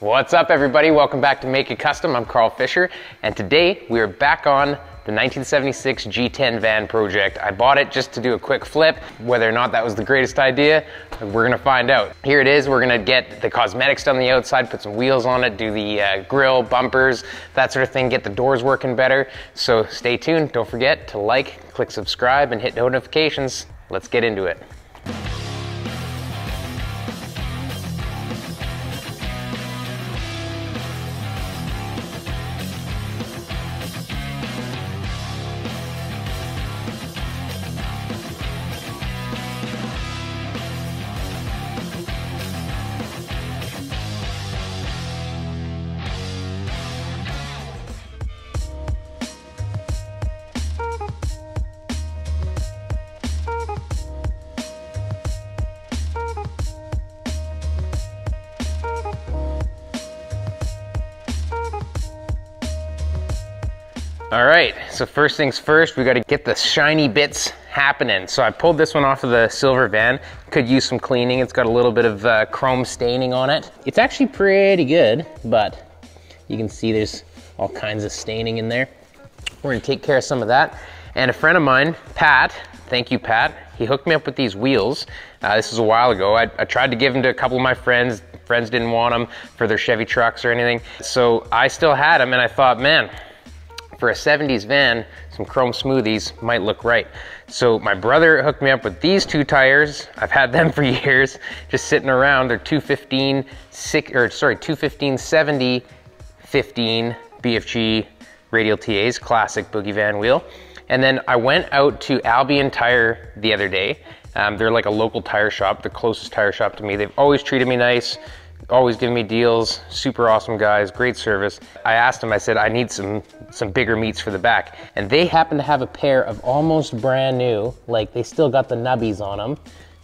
What's up, everybody? Welcome back to Make It Kustom. I'm Carl Fisher, and today we are back on the 1976 G10 van project. I bought it just to do a quick flip. Whether or not that was the greatest idea, we're gonna find out. Here it is. We're gonna get the cosmetics done on the outside, put some wheels on it, do the grill, bumpers, that sort of thing, get the doors working better. So stay tuned. Don't forget to like, click subscribe, and hit notifications. Let's get into it. All right, so first things first, we gotta get the shiny bits happening. So I pulled this one off of the silver van. Could use some cleaning. It's got a little bit of chrome staining on it. It's actually pretty good, but you can see there's all kinds of staining in there. We're gonna take care of some of that. And a friend of mine, Pat, thank you, Pat, he hooked me up with these wheels. This was a while ago. I tried to give them to a couple of my friends. Friends didn't want them for their Chevy trucks or anything. So I still had them, and I thought, man, for a 70s van, some chrome smoothies might look right. So my brother hooked me up with these two tires. I've had them for years, just sitting around. They're 215/70 15 BFG radial TAs, classic boogie van wheel. And then I went out to Albion Tire the other day. They're like a local tire shop, the closest tire shop to me. They've always treated me nice, always giving me deals, super awesome guys, great service. I asked them, I said, I need some bigger meats for the back. And they happen to have a pair of almost brand new, like they still got the nubbies on them,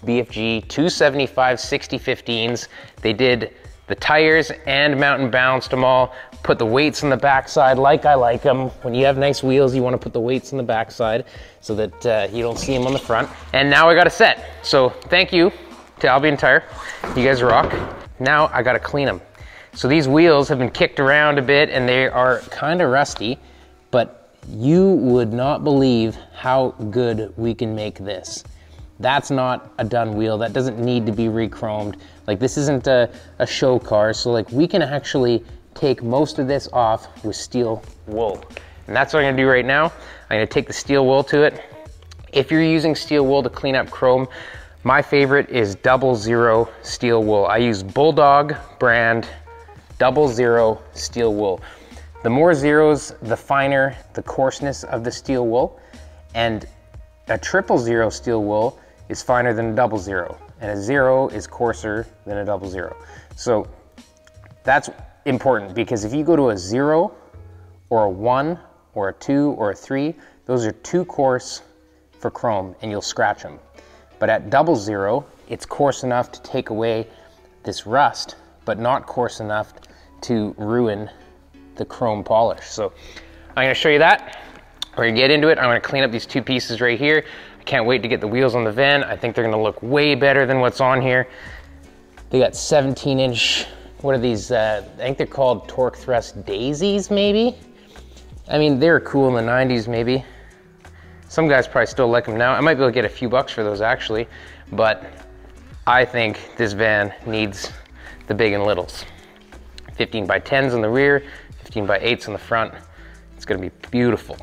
BFG 275/60/15s. They did the tires and mountain balanced them all, put the weights on the backside like I like them. When you have nice wheels, you want to put the weights on the backside so that you don't see them on the front. And now I got a set. So thank you to Albion Tire. You guys rock. Now I gotta clean them. So these wheels have been kicked around a bit and they are kind of rusty, but you would not believe how good we can make this. That's not a done wheel. That doesn't need to be re-chromed. Like, this isn't a show car, so like we can actually take most of this off with steel wool. And that's what I'm gonna do right now. I'm gonna take the steel wool to it. If you're using steel wool to clean up chrome, my favorite is 00 steel wool. I use Bulldog brand 00 steel wool. The more zeros, the finer the coarseness of the steel wool. And a 000 steel wool is finer than a 00. And a 0 is coarser than a 00. So that's important, because if you go to a 0 or a 1 or a 2 or a 3, those are too coarse for chrome and you'll scratch them. But at 00, it's coarse enough to take away this rust, but not coarse enough to ruin the chrome polish. So I'm gonna show you that. We're gonna get into it. I'm gonna clean up these two pieces right here. I can't wait to get the wheels on the van. I think they're gonna look way better than what's on here. They got 17-inch, what are these? I think they're called torque thrust daisies, maybe? I mean, they were cool in the 90s, maybe. Some guys probably still like them now. I might be able to get a few bucks for those actually, but I think this van needs the big and littles. 15x10s on the rear, 15x8s on the front. It's gonna be beautiful.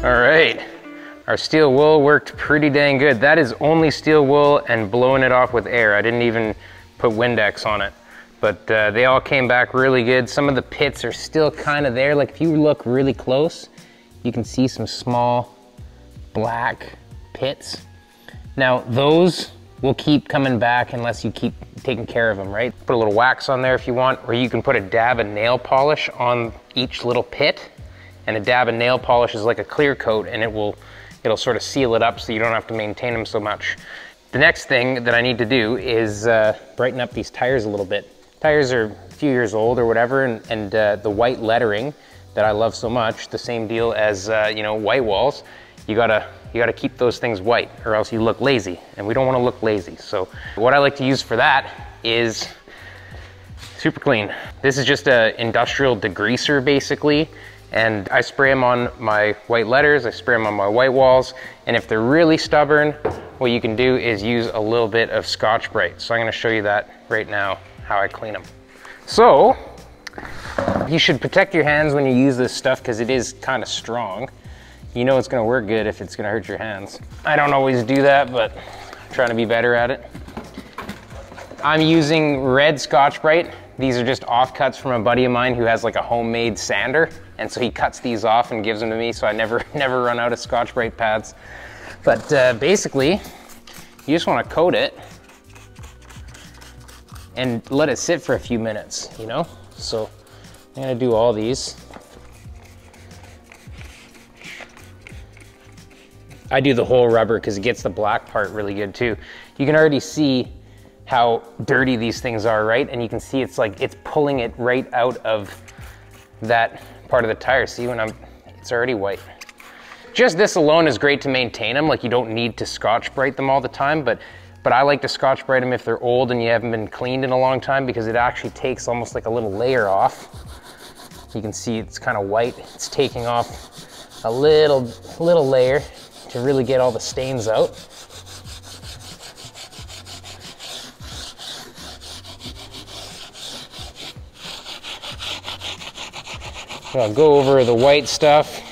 All right, our steel wool worked pretty dang good. That is only steel wool and blowing it off with air. I didn't even put Windex on it, but they all came back really good. Some of the pits are still kind of there. Like if you look really close, you can see some small black pits. Now those will keep coming back unless you keep taking care of them, right? Put a little wax on there if you want, or you can put a dab of nail polish on each little pit. And a dab of nail polish is like a clear coat, and it'll sort of seal it up so you don't have to maintain them so much. The next thing that I need to do is brighten up these tires a little bit. Tires are a few years old or whatever, and the white lettering that I love so much, the same deal as you know, white walls. You gotta keep those things white, or else you look lazy, and we don't want to look lazy. So what I like to use for that is Super Clean. This is just an industrial degreaser basically. And I spray them on my white letters, I spray them on my white walls, and if they're really stubborn, what you can do is use a little bit of Scotch Brite. So I'm gonna show you that right now, how I clean them. So, you should protect your hands when you use this stuff because it is kind of strong. You know it's gonna work good if it's gonna hurt your hands. I don't always do that, but I'm trying to be better at it. I'm using red Scotch Brite. These are just offcuts from a buddy of mine who has like a homemade sander. And so he cuts these off and gives them to me, so I never run out of Scotch Brite pads. But basically, you just wanna coat it and let it sit for a few minutes, you know? So I'm gonna do all these. I do the whole rubber because it gets the black part really good too. You can already see how dirty these things are, right? And you can see it's like, it's pulling it right out of that part of the tire. See, it's already white. Just this alone is great to maintain them. Like you don't need to Scotch Brite them all the time, but I like to Scotch Brite them if they're old and you haven't been cleaned in a long time because it actually takes almost like a little layer off. You can see it's kind of white. It's taking off a little layer to really get all the stains out. I'll go over the white stuff.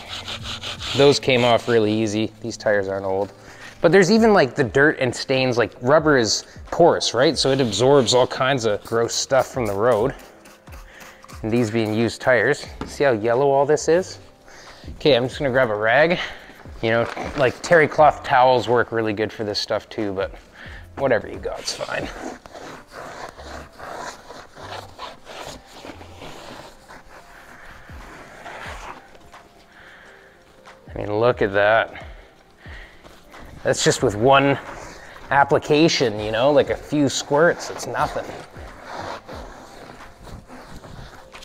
Those came off really easy. These tires aren't old. But there's even like the dirt and stains, like rubber is porous, right? So it absorbs all kinds of gross stuff from the road. And these being used tires. See how yellow all this is? Okay, I'm just gonna grab a rag. You know, like terry cloth towels work really good for this stuff too, but whatever you got's fine. I mean, look at that. That's just with one application, you know, like a few squirts, it's nothing.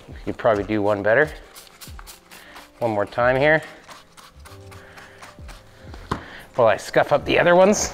You could probably do one better. One more time here. While I scuff up the other ones.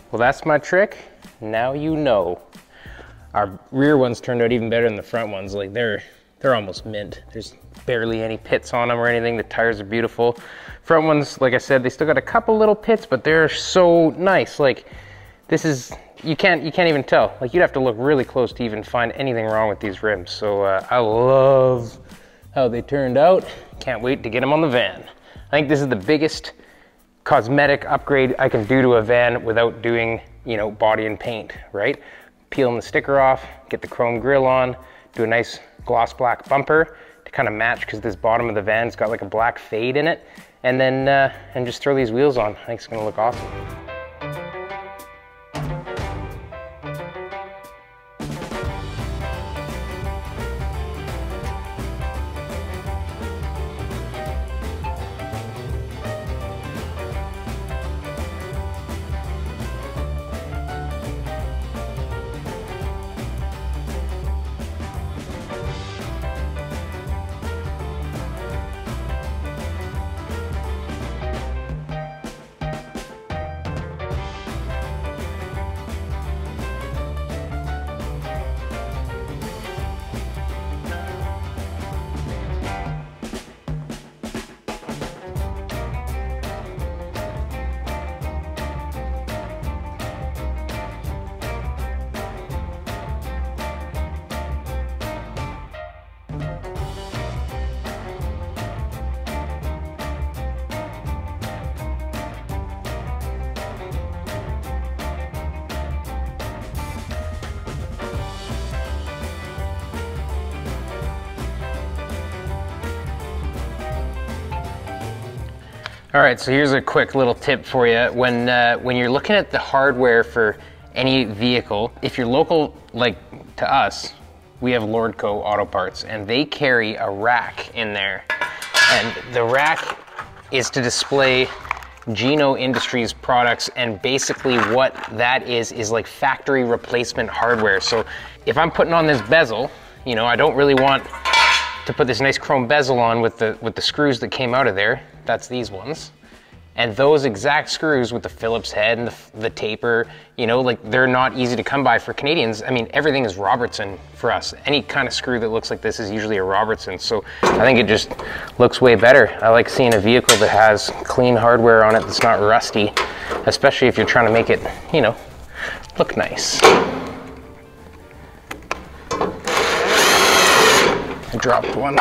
Well, that's my trick. Now you know. Our rear ones turned out even better than the front ones. Like they're almost mint. There's barely any pits on them or anything. The tires are beautiful. Front ones, like I said, they still got a couple little pits, but they're so nice. Like this is, you can't even tell. Like you'd have to look really close to even find anything wrong with these rims. So I love how they turned out. Can't wait to get them on the van. I think this is the biggest cosmetic upgrade I can do to a van without doing, you know, body and paint, right? Peeling the sticker off, get the chrome grille on, do a nice gloss black bumper to kind of match because this bottom of the van's got like a black fade in it, and then and just throw these wheels on. I think it's gonna look awesome. All right, so here's a quick little tip for you. When you're looking at the hardware for any vehicle, if you're local, like to us, we have Lordco Auto Parts, and they carry a rack in there. And the rack is to display Geno Industries products, and basically what that is like factory replacement hardware. So if I'm putting on this bezel, you know, I don't really want to put this nice chrome bezel on with the screws that came out of there. That's these ones. And those exact screws with the Phillips head and the taper, you know, like they're not easy to come by for Canadians. I mean, everything is Robertson for us. Any kind of screw that looks like this is usually a Robertson. So I think it just looks way better. I like seeing a vehicle that has clean hardware on it that's not rusty, especially if you're trying to make it, you know, look nice. I dropped one.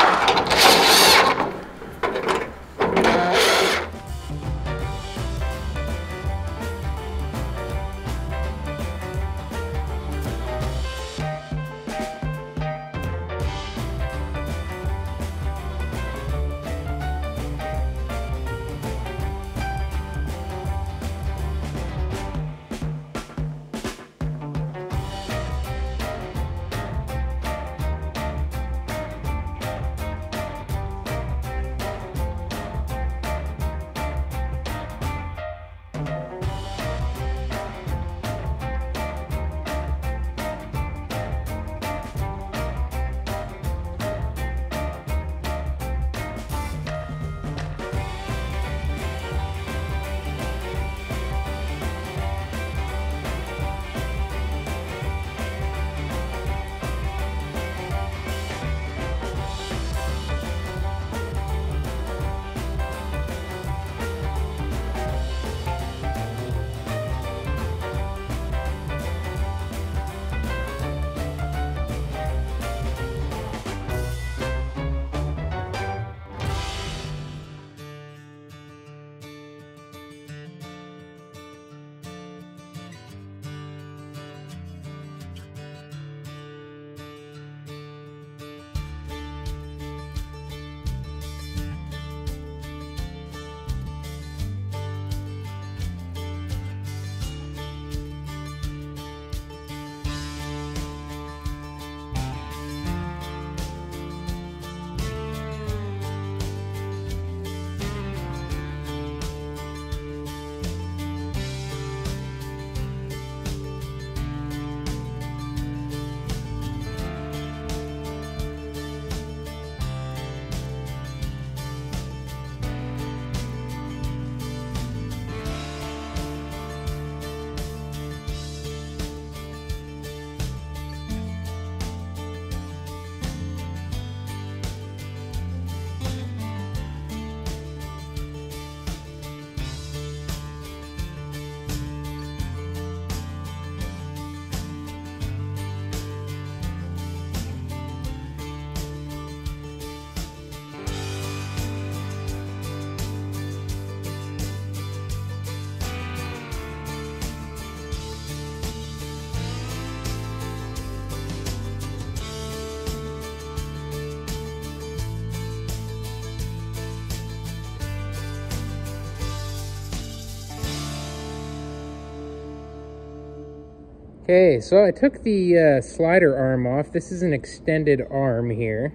Okay, so I took the slider arm off. This is an extended arm here.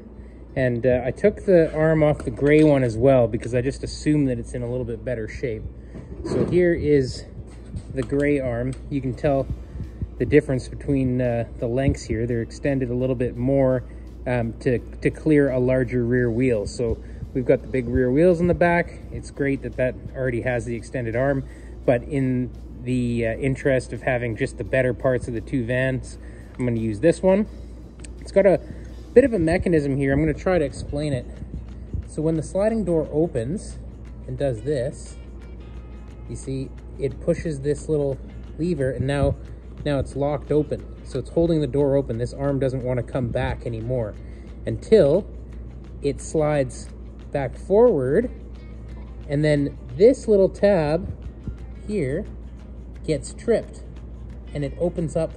And I took the arm off the gray one as well because I just assumed that it's in a little bit better shape. So here is the gray arm. You can tell the difference between the lengths here. They're extended a little bit more to clear a larger rear wheel. So we've got the big rear wheels in the back. It's great that that already has the extended arm, but in the interest of having just the better parts of the two vans, I'm going to use this one. It's got a bit of a mechanism here. I'm going to try to explain it. So when the sliding door opens and does this, you see it pushes this little lever, and now it's locked open. So it's holding the door open. This arm doesn't want to come back anymore until it slides back forward, and then this little tab here gets tripped and it opens up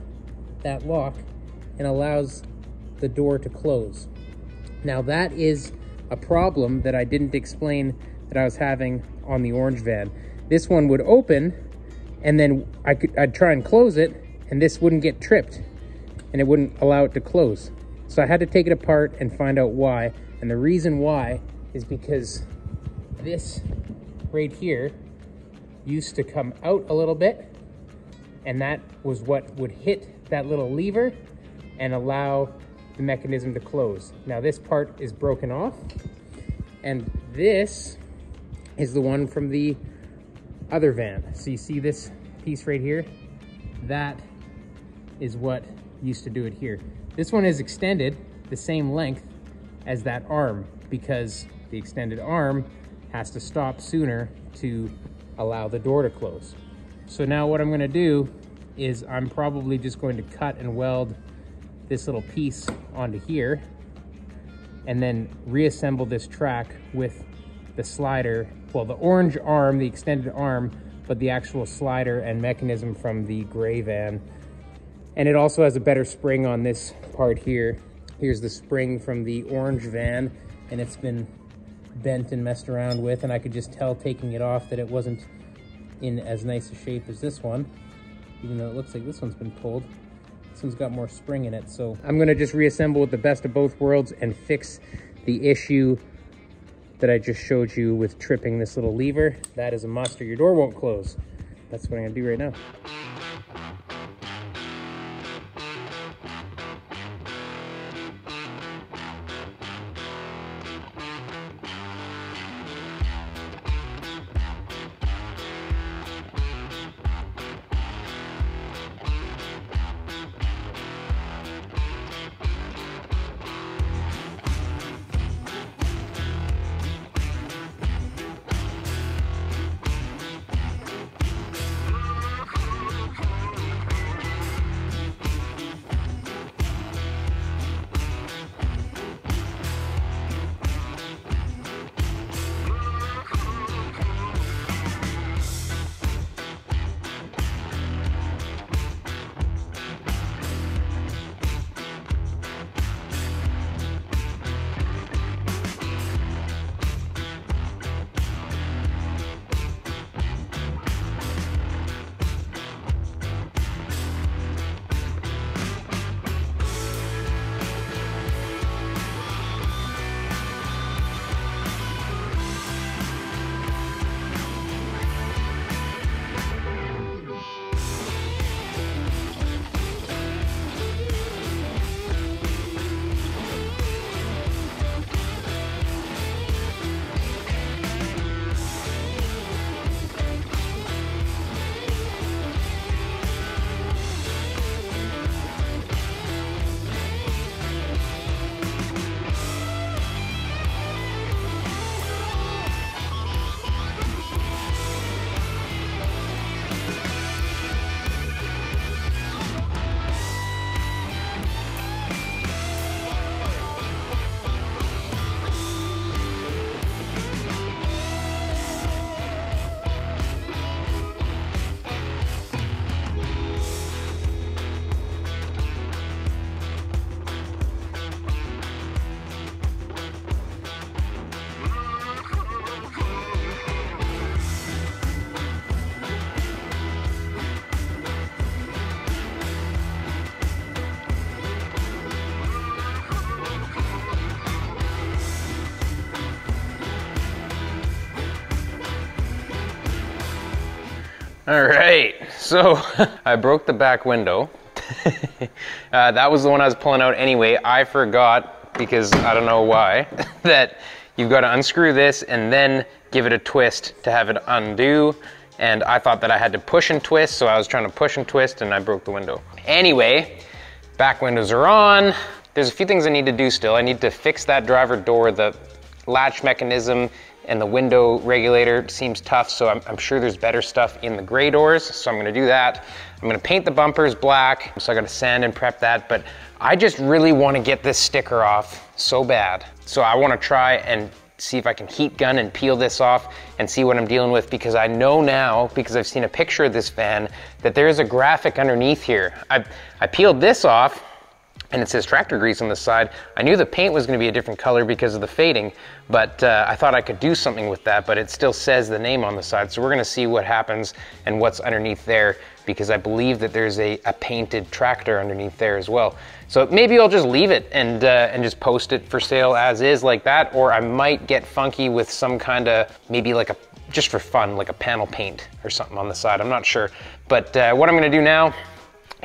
that lock and allows the door to close. Now that is a problem that I didn't explain that I was having on the orange van. This one would open, and then I'd try and close it, and this wouldn't get tripped, and it wouldn't allow it to close. So I had to take it apart and find out why. And the reason why is because this right here used to come out a little bit, and that was what would hit that little lever and allow the mechanism to close. Now this part is broken off, and this is the one from the other van. So you see this piece right here? That is what used to do it here. This one is extended the same length as that arm, because the extended arm has to stop sooner to allow the door to close. So now what I'm gonna do is I'm probably just going to cut and weld this little piece onto here, and then reassemble this track with the slider, well, the orange arm, the extended arm, but the actual slider and mechanism from the gray van. And it also has a better spring on this part here. Here's the spring from the orange van, and it's been bent and messed around with, and I could just tell taking it off that it wasn't in as nice a shape as this one, even though it looks like this one's been pulled. This one's got more spring in it. So I'm gonna just reassemble with the best of both worlds and fix the issue that I just showed you with tripping this little lever. That is a must, or your door won't close. That's what I'm gonna do right now. All right, so I broke the back window. That was the one I was pulling out anyway. I forgot, because I don't know why, that you've got to unscrew this and then give it a twist to have it undo. And I thought that I had to push and twist, so I was trying to push and twist and I broke the window. Anyway, back windows are on. There's a few things I need to do still. I need to fix that driver door, the latch mechanism, and the window regulator seems tough, so I'm sure there's better stuff in the gray doors, so I'm gonna do that. I'm gonna paint the bumpers black, so I gotta sand and prep that, but I just really wanna get this sticker off so bad. So I wanna try and see if I can heat gun and peel this off and see what I'm dealing with, because I know now, because I've seen a picture of this van, that there's a graphic underneath here. I peeled this off, and it says tractor grease on the side. I knew the paint was going to be a different color because of the fading, but I thought I could do something with that, but it still says the name on the side. So we're going to see what happens and what's underneath there, because I believe that there's a painted tractor underneath there as well. So maybe I'll just leave it and just post it for sale as is like that, or I might get funky with some kind of, maybe like just for fun, like a panel paint or something on the side. I'm not sure. But what I'm going to do now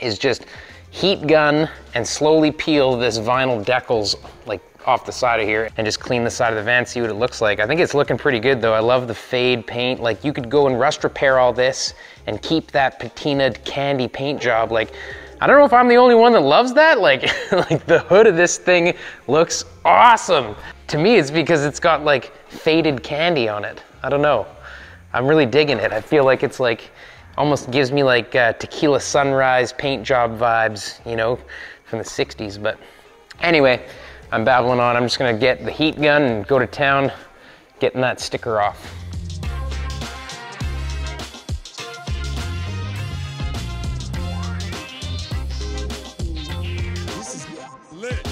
is just heat gun and slowly peel this vinyl decals like off the side of here and just clean the side of the van, see what it looks like. I think it's looking pretty good though. I love the fade paint. Like you could go and rust repair all this and keep that patinaed candy paint job. Like, I don't know if I'm the only one that loves that. Like, like the hood of this thing looks awesome. To me, it's because it's got like faded candy on it. I don't know. I'm really digging it. I feel like it's like, almost gives me like Tequila Sunrise paint job vibes, you know, from the 60s. But anyway, I'm babbling on. I'm just gonna get the heat gun and go to town, getting that sticker off. This is lit.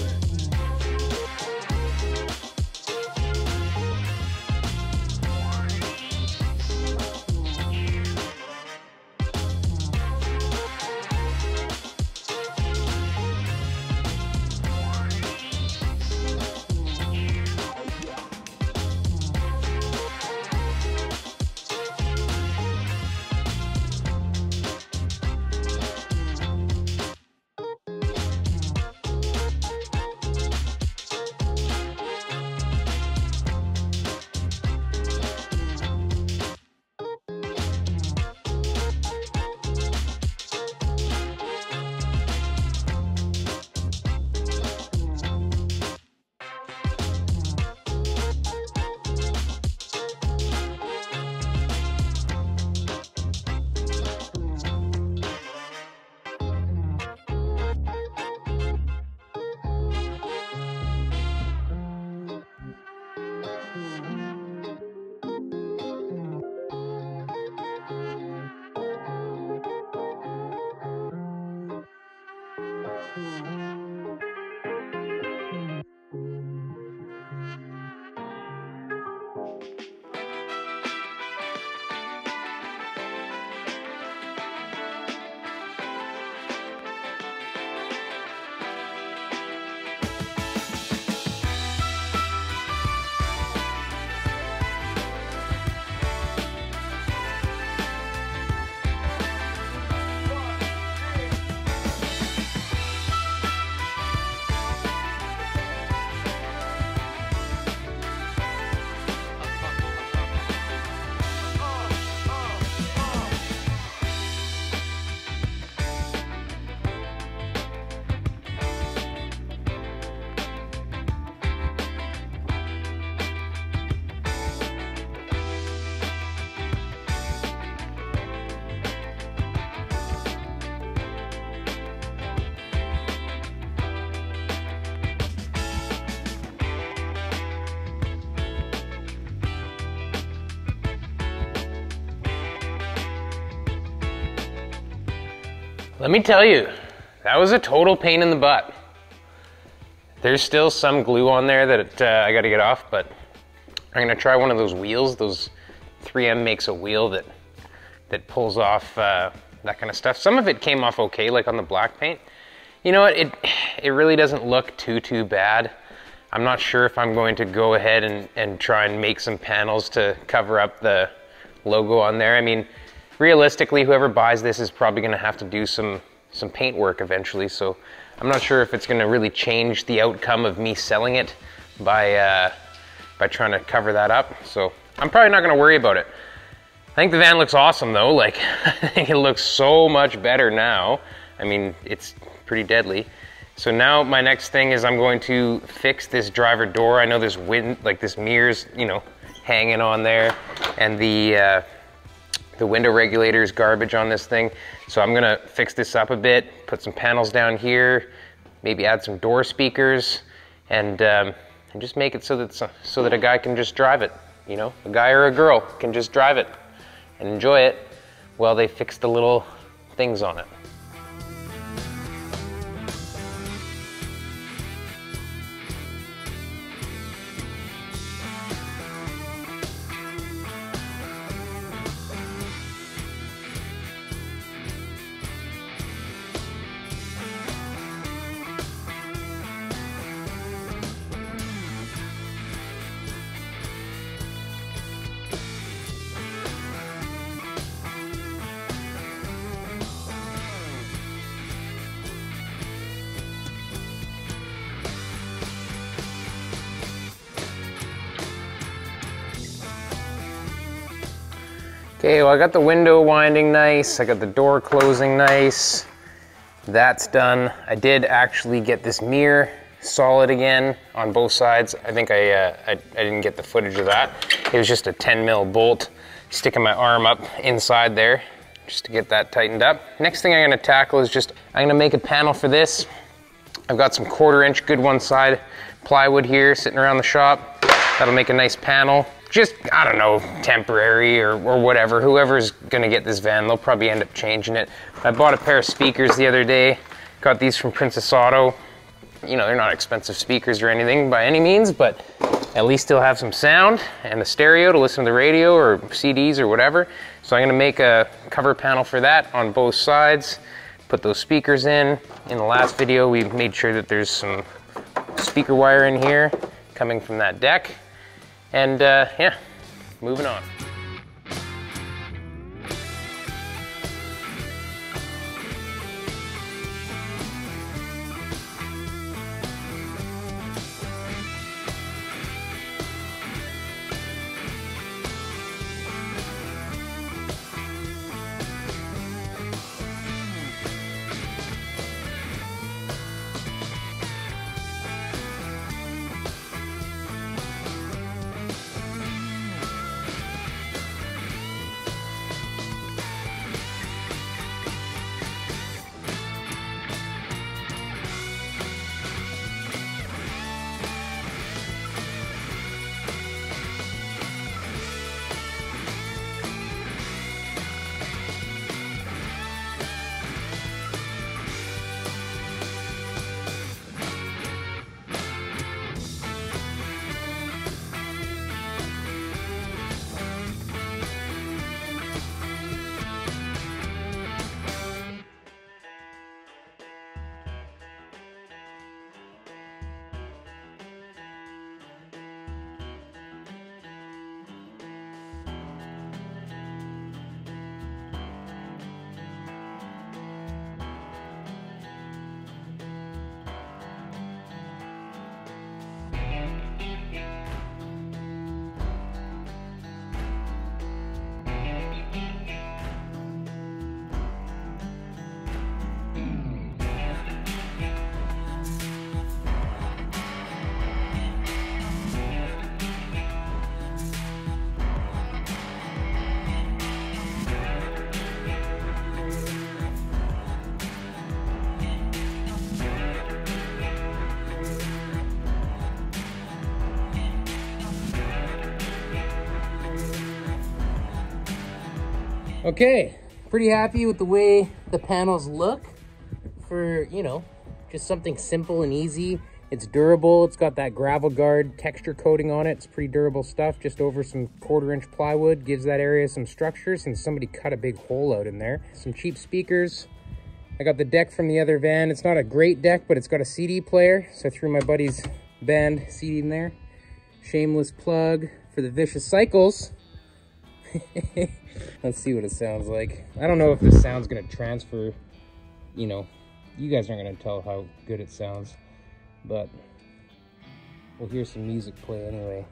Let me tell you, that was a total pain in the butt. There's still some glue on there that I gotta get off, but I'm gonna try one of those wheels. Those 3M makes a wheel that pulls off that kind of stuff. Some of it came off okay, like on the black paint. You know what, it really doesn't look too bad. I'm not sure if I'm going to go ahead and try and make some panels to cover up the logo on there. I mean, realistically, whoever buys this is probably gonna have to do some paint work eventually, so I'm not sure if it's gonna really change the outcome of me selling it by trying to cover that up. So I'm probably not gonna worry about it. I think the van looks awesome though. Like, I think it looks so much better now. I mean, it's pretty deadly. So now my next thing is I'm going to fix this driver door. I know there's this mirror's, you know, hanging on there, and the window regulator is garbage on this thing. So I'm gonna fix this up a bit, put some panels down here, maybe add some door speakers, and just make it so that a guy can just drive it. You know, a guy or a girl can just drive it and enjoy it while they fix the little things on it. Okay, well I got the window winding nice, I got the door closing nice. That's done. I did actually get this mirror solid again on both sides. I think I didn't get the footage of that. It was just a 10 mil bolt, sticking my arm up inside there just to get that tightened up. Next thing I'm gonna tackle is I'm gonna make a panel for this. I've got some 1/4 inch good one side plywood here sitting around the shop. That'll make a nice panel. Just, I don't know, temporary or whatever. Whoever's gonna get this van, they'll probably end up changing it. I bought a pair of speakers the other day. Got these from Princess Auto. You know, they're not expensive speakers or anything by any means, but at least they'll have some sound and a stereo to listen to the radio or CDs or whatever. So I'm gonna make a cover panel for that on both sides. Put those speakers in. In the last video, we made sure that there's some speaker wire in here coming from that deck. And yeah, moving on. Okay, pretty happy with the way the panels look for, you know, just something simple and easy. It's durable. It's got that gravel guard texture coating on it. It's pretty durable stuff, just over some 1/4 inch plywood. Gives that area some structure since somebody cut a big hole out in there. Some cheap speakers. I got the deck from the other van. It's not a great deck, but it's got a CD player. So I threw my buddy's band CD in there. Shameless plug for the Vicious Cycles. Let's see what it sounds like. I don't know if this sound's gonna transfer, you know, you guys aren't gonna tell how good it sounds, but we'll hear some music play anyway.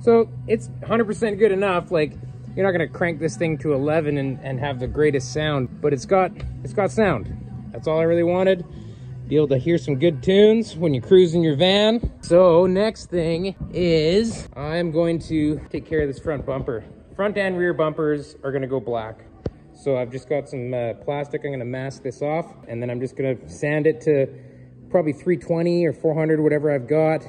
So it's 100% good enough. Like, you're not gonna crank this thing to 11 and have the greatest sound, but it's got sound. That's all I really wanted. Be able to hear some good tunes when you're cruising your van. So next thing is I'm going to take care of this front bumper. Front and rear bumpers are gonna go black. So I've just got some plastic. I'm gonna mask this off, and then I'm just gonna sand it to probably 320 or 400, whatever I've got.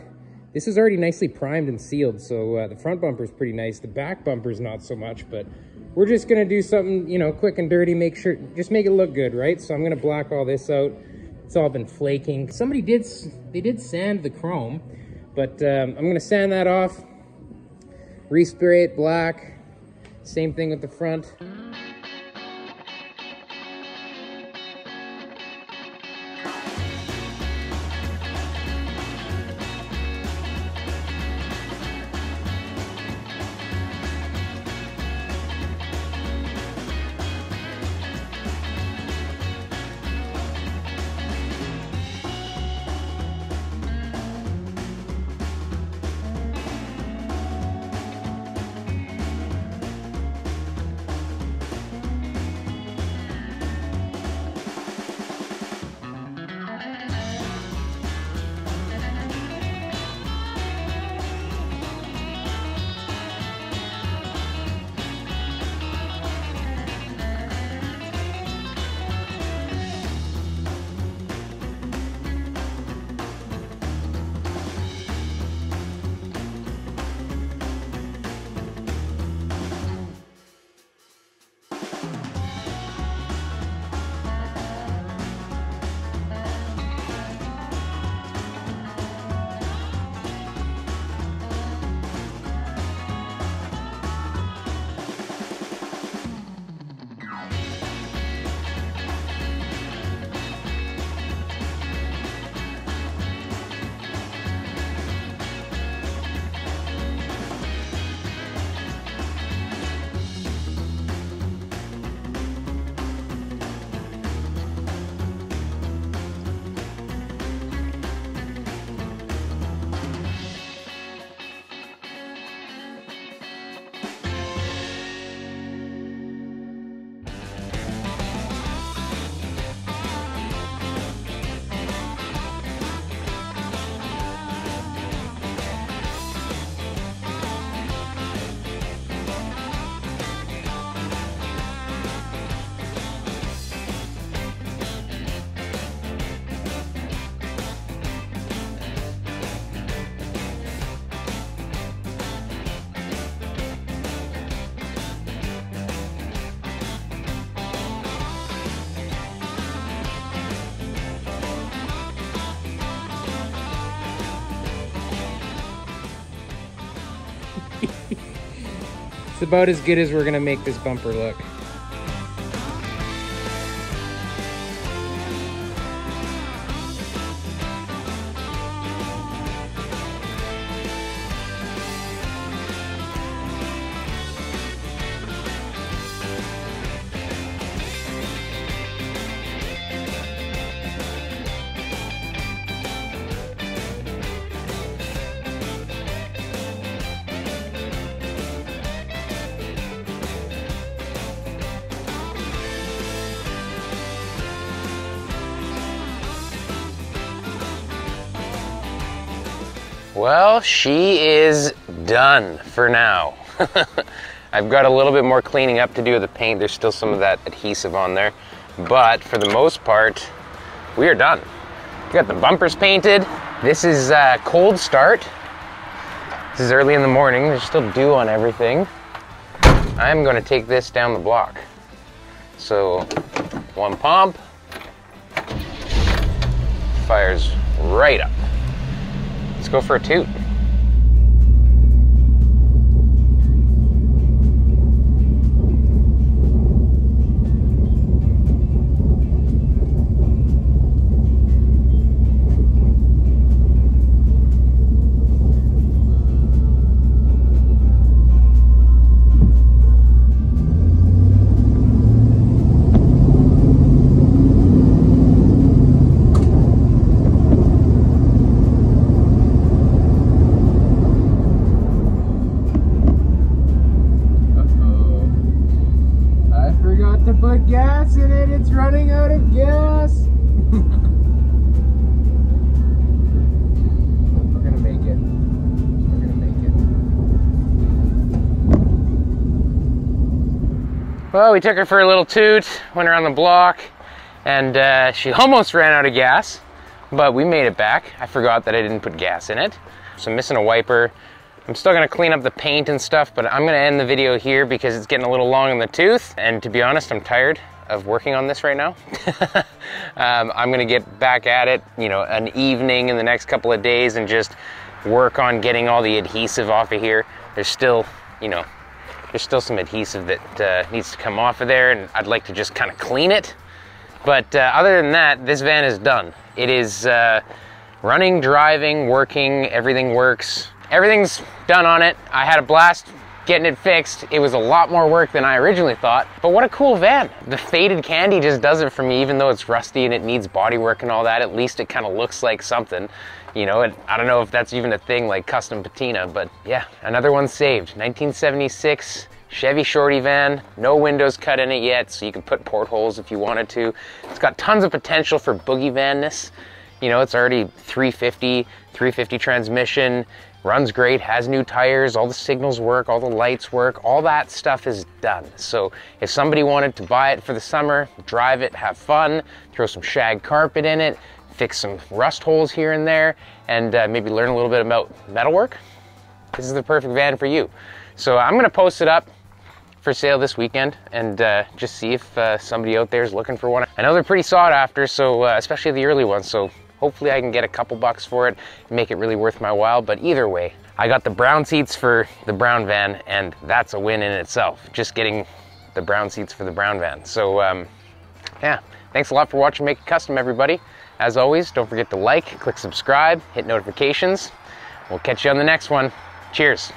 This is already nicely primed and sealed, so the front bumper is pretty nice. The back bumper is not so much, but we're just gonna do something, you know, quick and dirty, just make it look good, right? So I'm gonna black all this out. It's all been flaking. They did sand the chrome, but I'm gonna sand that off, respray it black. Same thing with the front. about as good as we're gonna make this bumper look. Well, she is done for now. I've got a little bit more cleaning up to do with the paint. There's still some of that adhesive on there, but for the most part, we are done. We got the bumpers painted. This is a cold start. This is early in the morning. There's still dew on everything. I'm going to take this down the block. So, one pump, fires right up. Let's go for a toot. To put gas in it, it's running out of gas. We're gonna make it. We're gonna make it. Well, we took her for a little toot, went around the block, and she almost ran out of gas, but we made it back. I forgot that I didn't put gas in it. So I'm missing a wiper. I'm still gonna clean up the paint and stuff, but I'm gonna end the video here because it's getting a little long in the tooth. And to be honest, I'm tired of working on this right now. I'm gonna get back at it, you know, an evening in the next couple of days and just work on getting all the adhesive off of here. There's still, you know, there's still some adhesive that needs to come off of there, and I'd like to just kind of clean it. But other than that, this van is done. It is running, driving, working, everything works. Everything's done on it. I had a blast getting it fixed. It was a lot more work than I originally thought, but what a cool van. The faded candy just does it for me, even though it's rusty and it needs body work and all that. At least it kind of looks like something, you know. I don't know if that's even a thing like custom patina, but yeah, another one saved. 1976 Chevy shorty van, no windows cut in it yet, so you can put portholes if you wanted to. It's got tons of potential for boogie vanness. You know, it's already 350 transmission, runs great, has new tires, all the signals work, all the lights work, all that stuff is done. So if somebody wanted to buy it for the summer, drive it, have fun, throw some shag carpet in it, fix some rust holes here and there, and maybe learn a little bit about metalwork, this is the perfect van for you. So I'm gonna post it up for sale this weekend and just see if somebody out there is looking for one. I know they're pretty sought after, so especially the early ones, so hopefully I can get a couple bucks for it and make it really worth my while. But either way, I got the brown seats for the brown van, and that's a win in itself, just getting the brown seats for the brown van. So yeah, thanks a lot for watching Make It Kustom, everybody. As always, don't forget to like, click subscribe, hit notifications. We'll catch you on the next one. Cheers.